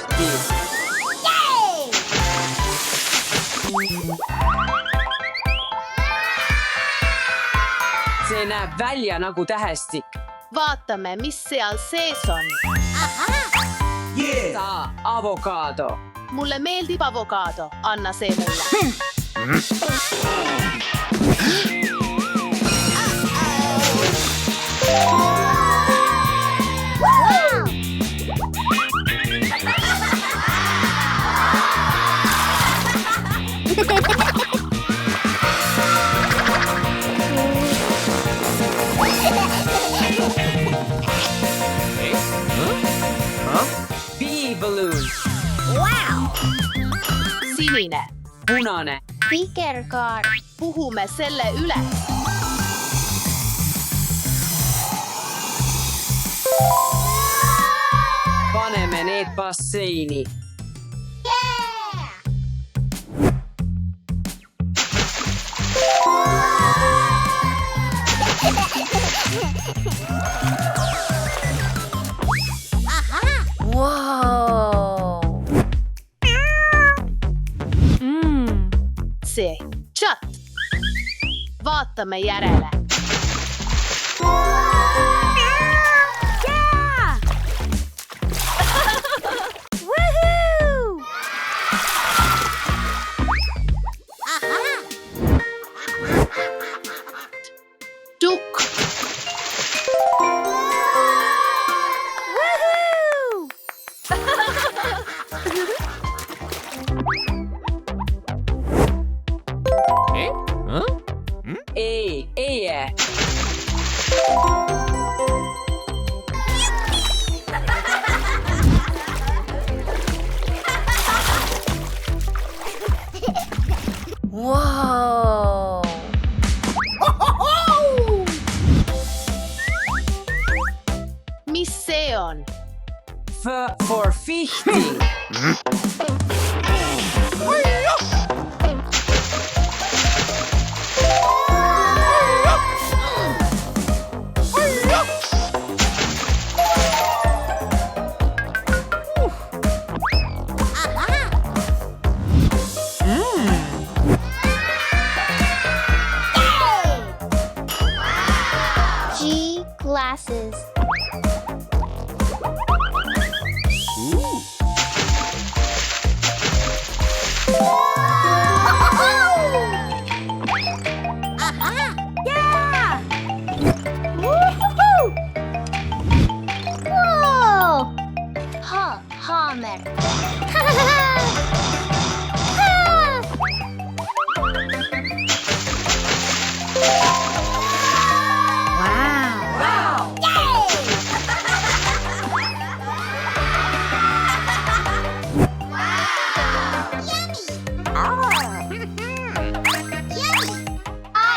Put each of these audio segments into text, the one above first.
lahti. See näeb välja nagu tähestik. Vaatame, mis seal sees on. Ta avokaado. Mulle meeldib avokaado. Anna see mulle. Bee-balloon. Sinine. Punane. Vikerkaar. Puhume selle üle. Paneme need basseini. Wow. See. Chat. Vaatame järele. Dukk. Eie. Wow. Mis see on? F for fihti. G glasses. Whoa! Hammer. Wow.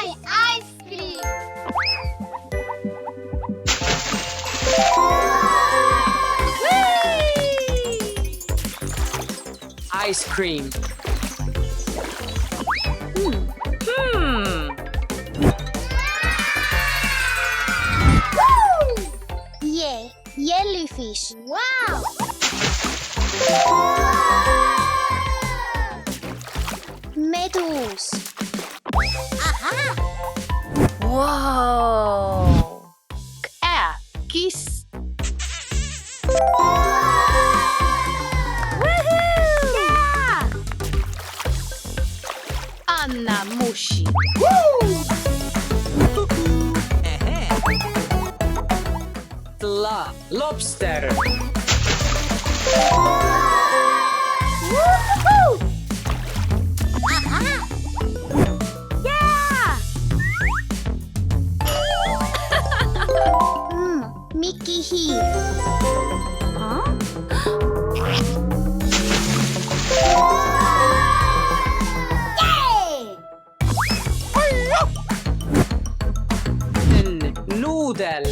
Ice cream. Ice cream. Yay, jellyfish. Wow. Medus. Wow. Kiss. Anna mushi. Lobster. Mickey here. Noodle.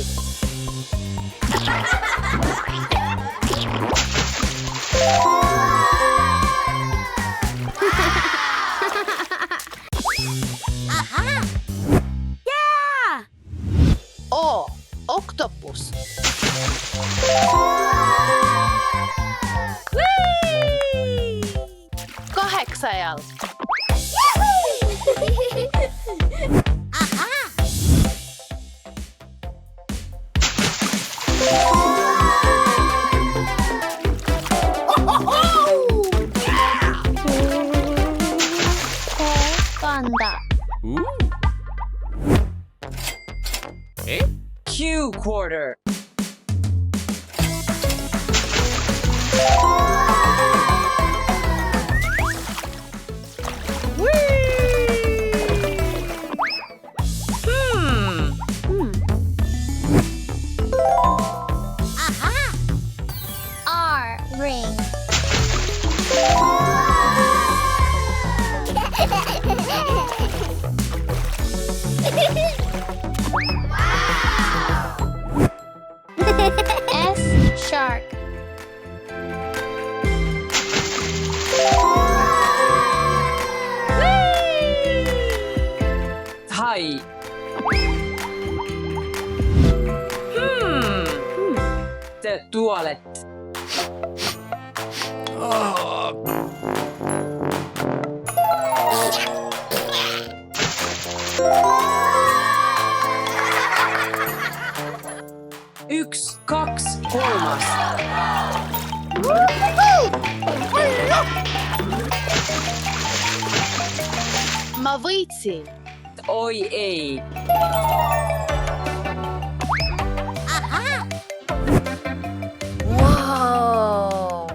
peal. Panda. Q quarter. R ring. S shark. Thai. The toilet. Yksi, kaks, kolmas. Ma võitsin. Oi ei. Wow.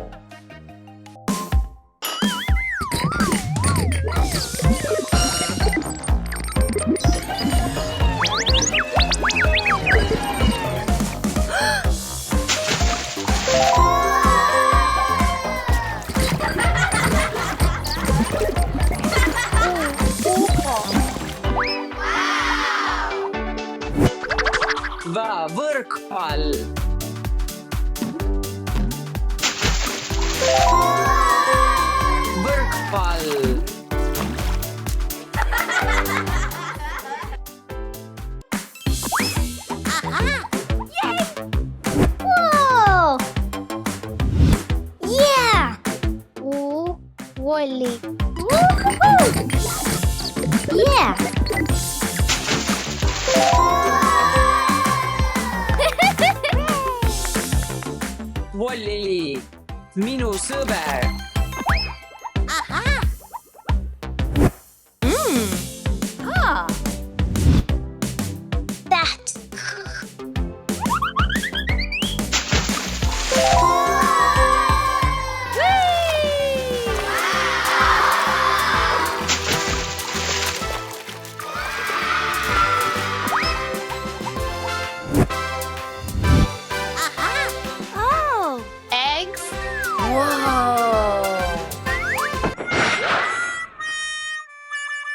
Võrkpall. Võrkpall. Whoa! Yeah! Ooh, Wally. Woohoo! Yeah! Volli, minu sõber. Täht. Oh! Eggs. Wow.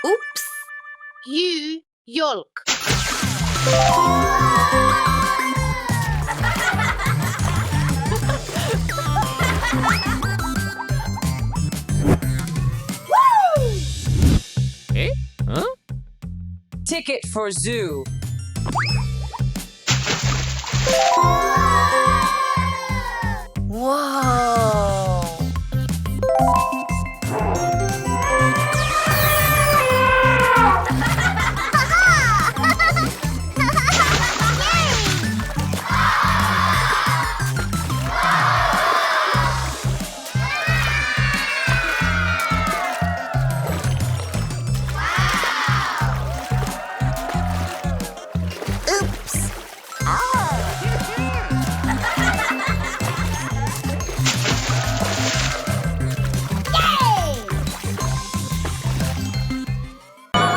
Oops. Yolk. Ticket for zoo. Wow.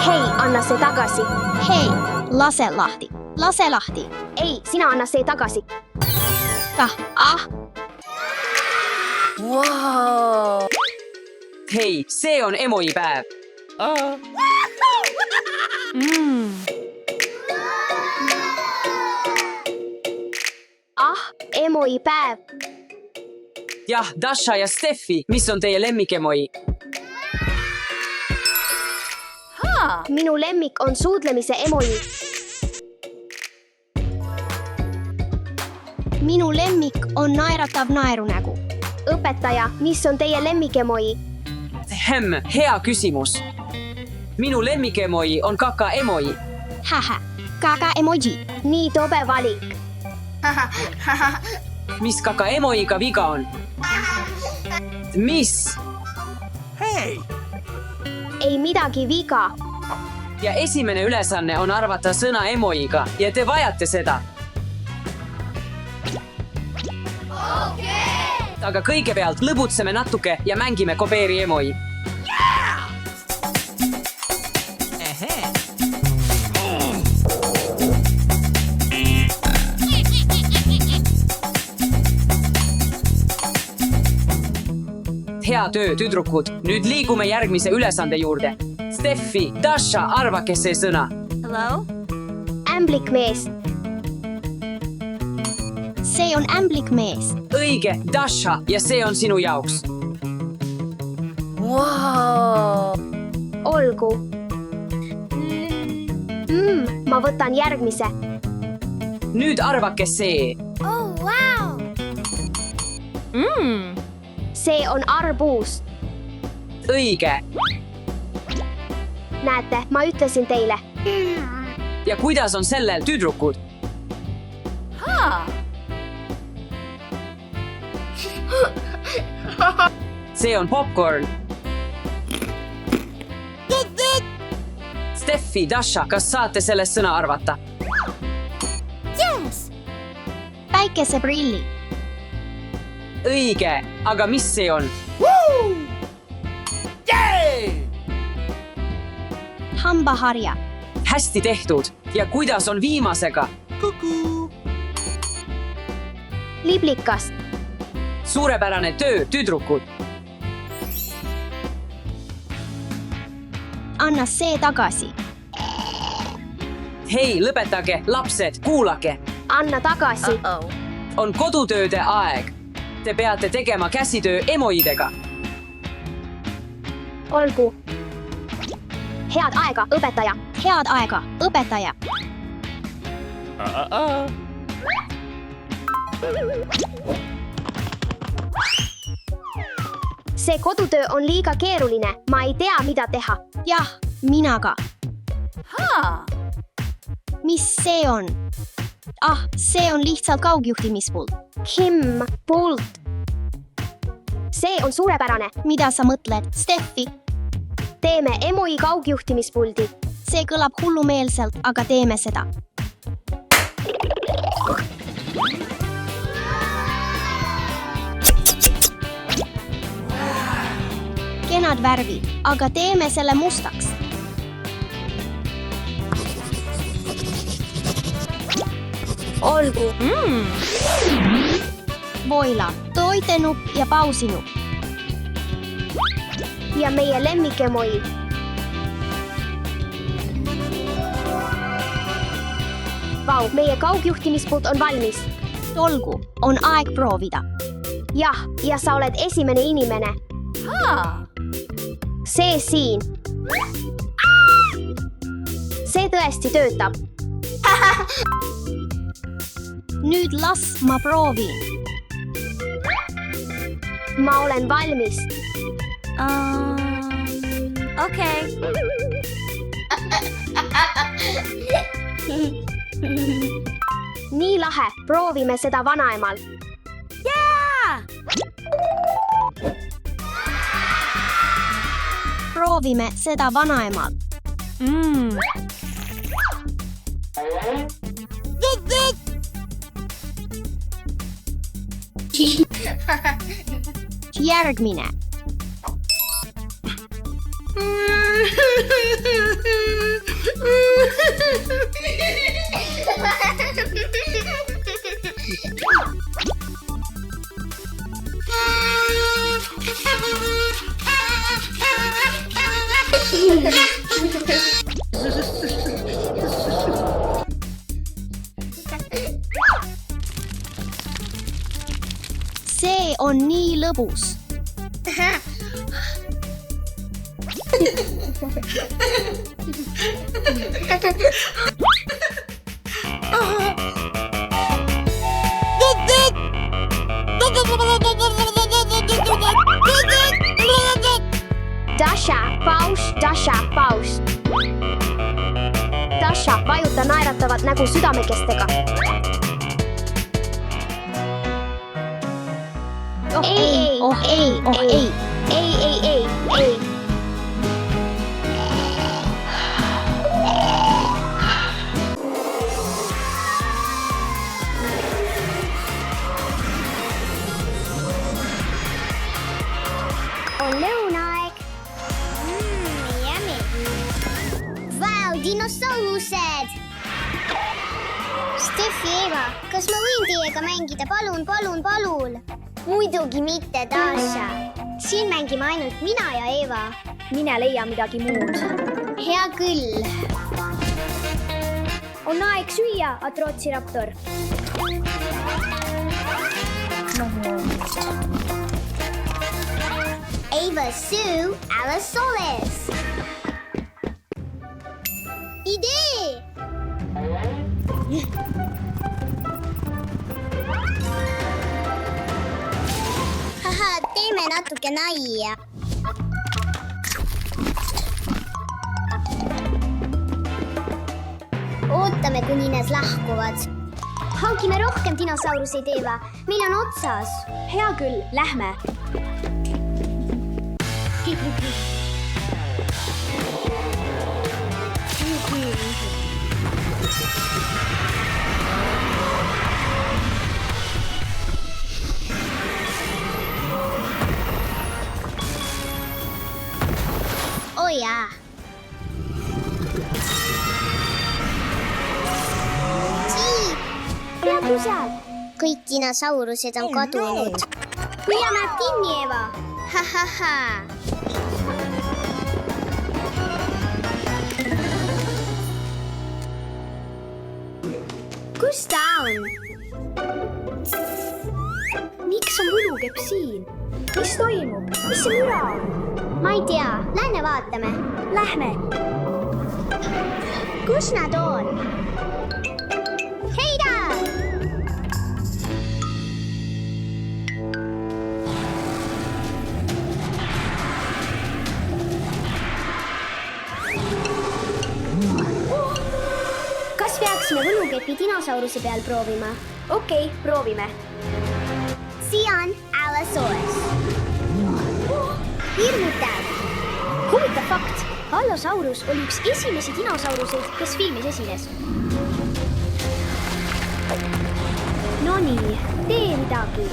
Hei, anna see tagasi. Hei, lase lahti. Lase lahti. Ei, sina anna see tagasi. Wow. Hei, see on emojipäev. Emojipäev. Jah, Dasha ja Steffi, mis on teie lemmikemoji? Minu lemmik on suudlemise emoji. Minu lemmik on naeratav naerunägu. Õpetaja, mis on teie lemmikemoji? The Hea küsimus. Minu lemmikemoji on kaka-emoji. Hähä. Kaka-emoji. nii tobe valik. Mis kaka-emojiga viga on? Mis? ei midagi viga. Ja esimene ülesanne on arvata sõna emojiga ja te vajate seda. Aga kõigepealt lõbutseme natuke ja mängime kobeeri emoji. Hea töö, tüdrukud. Nüüd liigume järgmise ülesande juurde. Steffi, Dasha, arvake see sõna. Hello? ämblikmees. See on ämblikmees. Õige, Dasha, ja see on sinu jaoks. olgu. ma võtan järgmise. Nüüd arvake see. Oh, wow! see on arbuus. Õige. näete, ma ütlesin teile. Ja kuidas on sellel, tüdrukud? See on popcorn. Steffi, Dasha, kas saate sellest sõna arvata? Yes! Päikeseprilli. Õige, aga mis see on? Hambaharja. Hästi tehtud. Ja kuidas on viimasega? liblikas. Suurepärane töö, tüdrukud. Anna see tagasi. Hei, lõpetage, lapsed, kuulake. anna tagasi. On kodutööde aeg. Te peate tegema käsitöö emojidega. olgu. head aega, õpetaja. Head aega, õpetaja. see kodutöö on liiga keeruline, ma ei tea, mida teha. Jah, mina ka. Mis see on? Ah, see on lihtsalt kaugjuhtimispult. pult. see on suurepärane. Mida sa mõtled, Steffi? teeme emoji kaugjuhtimispuldi. See kõlab hullumeelselt, aga teeme seda. Kenad värvid, aga teeme selle mustaks. olgu. Voila, toitenupp ja pausinupp. ja meie lemmikemoji. Vau, meie kaugjuhtimispult on valmis. Olgu, on aeg proovida. jah, ja sa oled esimene inimene. see siin. see tõesti töötab. Nüüd las ma proovin. ma olen valmis. Okei. nii lahe, proovime seda vanaemal. Proovime seda vanaemal. Järgmine. See on nii lõbus. paus, Dasha, paus. Dasha, vajuta naeratavat nägu südamekestega. Ei. On lõunaaeg. Yummy. Vau, dinosaurused! Steffi, Eva, kas ma võin teiega mängida? Palun. Muidugi mitte, Dasha. Siin mängime ainult mina ja Eva. Mine leia midagi muud. Hea küll. On aeg süüa, Atrotsiraptor. Eva Sue Alasoles. Idee! Haha, teeme natuke naia. Ootame, kuni need lahkuvad. Hankime rohkem dinosauruseid, Eva. Meil on otsas. Hea küll, lähme. Oh jaa. Peatu seal. Kõik dinosaurused on kadunud. Püüame kinni, Eva. Ha. Kus ta on? Miks on võlukepp siin? Mis toimub? Mis see müra on? Ma ei tea. Lähme vaatame. Lähme. Kus nad on? Heida! Kas peaksime võlukepi dinosauruse peal proovima? Okei, proovime. Sian Allosaurus. Hirmutav. Huvitav fakt. Allosaurus oli üks esimesi dinosauruseid, kes filmis esines. Nonii, tee midagi.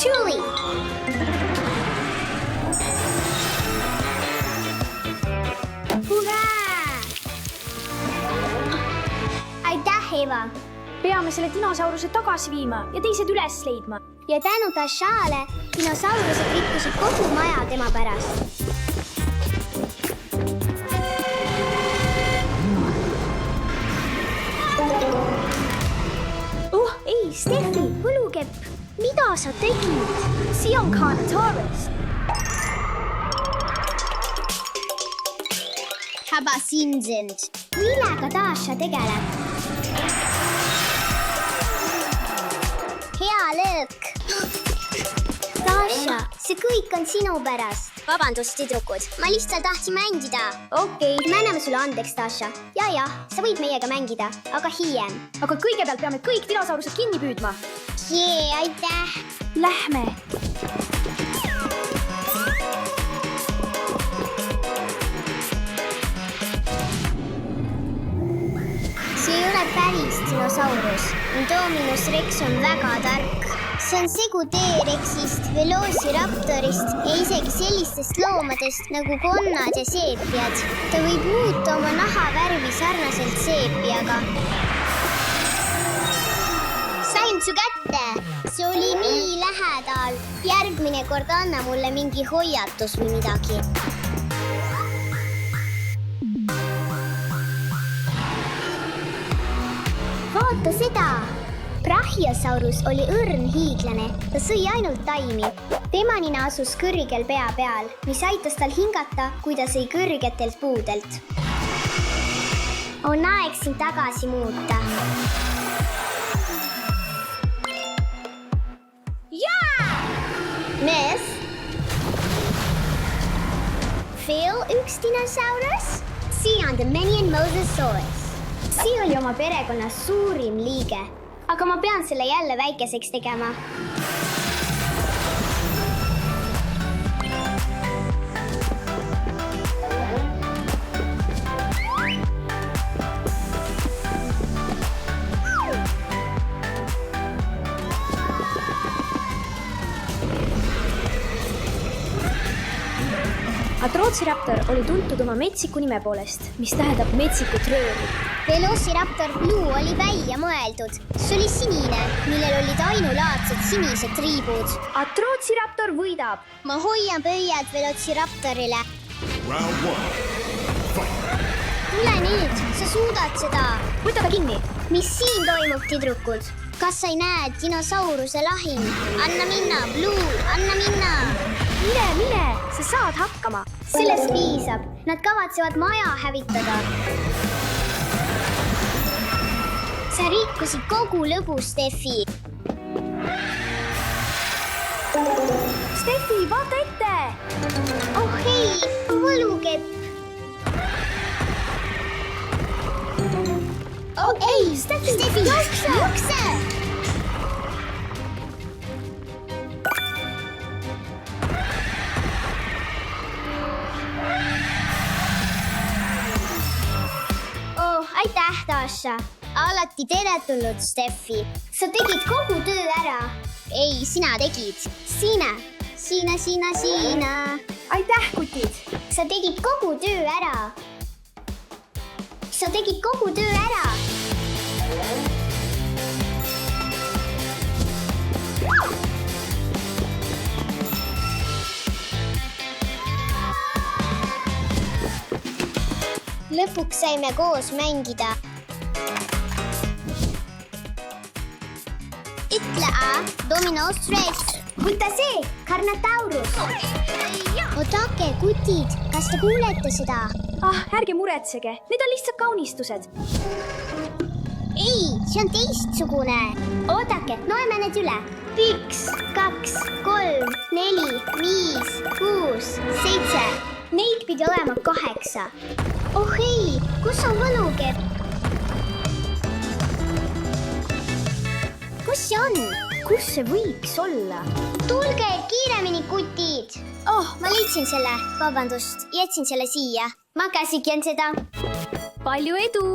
Julie! Hurraa! Aitäh, Eva! Peame selle dinosauruse tagasi viima ja teised üles leidma. Ja tänu Dashale dinosaurused rikkusid kogu maja tema pärast. Ei, Steffi, võlukepp, mida sa tegid? Sian Carnotaurus. Haba Simsend. Millega Dasha tegeleb? Hea löök. Dasha, see kõik on sinu pärast. Vabandust, tüdrukud. Ma lihtsalt tahtsin mängida. Okei, me anname sulle andeks, Dasha. Ja, sa võid meiega mängida, aga hiljem. Aga kõigepealt peame kõik dinosaurused kinni püüdma. Aitäh. Lähme. See ei ole päris dinosaurus. Indominus Rex on väga tark. See on segu T-Rexist, Velociraptorist ja isegi sellistest loomadest nagu konnad ja seepiad. Ta võib muuta oma naha värvi sarnaselt seepiaga. Sain su kätte! See oli nii lähedal. Järgmine kord anna mulle mingi hoiatus või midagi. Vaata seda! Brachiosaurus oli õrn hiiglane. Ta sõi ainult taimi. Tema nina asus kõrgel pea peal, mis aitas tal hingata, kui ta sõi kõrgetelt puudelt. On aeg sind tagasi muuta. Jaa! Mees? üks dinosaurus. See on the Minion-Mosasaurus. See oli oma perekonnas suurim liige, aga ma pean selle jälle väikeseks tegema. Atroociraptor oli tuntud oma metsiku nime poolest, mis tähendab metsikut rööri. Velociraptor Blue oli välja mõeldud. See oli sinine, millel olid ainulaadsed sinised triibud. Atroociraptor võidab. Ma hoian pöiad Velociraptorile. Tule nüüd, sa suudad seda. Võta ta kinni. Mis siin toimub, tüdrukud? Kas sa ei näe dinosauruse lahing? Anna minna, Blue, anna minna. Mine, sa saad hakkama. Sellest piisab. Nad kavatsevad maja hävitada. Sa rikkusid kogu lõbu, Steffi. Steffi, vaata ette! Oh hei, võlukepp. Oh ei, Steffi, jookse! Aitäh, Dasha. Alati teretulnud, Steffi. Sa tegid kogu töö ära. Ei, sina tegid. Sina. Aitäh, kutid! Sa tegid kogu töö ära. Lõpuks saime koos mängida. Ütle A, Dominos Rex. Võta see, Carnotaurus. Oodake, kutid, kas te kuulete seda? Ärge muretsege, need on lihtsalt kaunistused. Ei, see on teistsugune. Oodake, loeme need üle. 1, 2, 3, 4, 5, 6, 7. Neid pidi olema 8. Oh ei, kus on võlukepp? Kus see on? Kus see võiks olla? Tulge kiiremini, kutid! Oh, ma leidsin selle. Vabandust, jätsin selle siia. Ma käsikjan seda. Palju edu!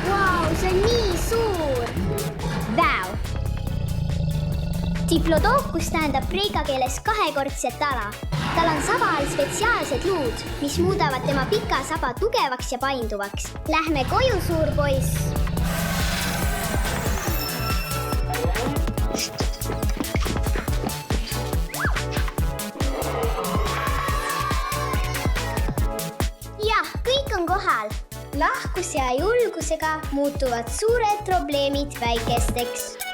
Vau, see on nii suur! Vau! Diplodocus tähendab kreeka keeles kahekordset ala. Tal on saba all spetsiaalsed luud, mis muudavad tema pika saba tugevaks ja painduvaks. Lähme koju, suur poiss! Jah, kõik on kohal. Lahkuse ja julgusega muutuvad suured probleemid väikesteks.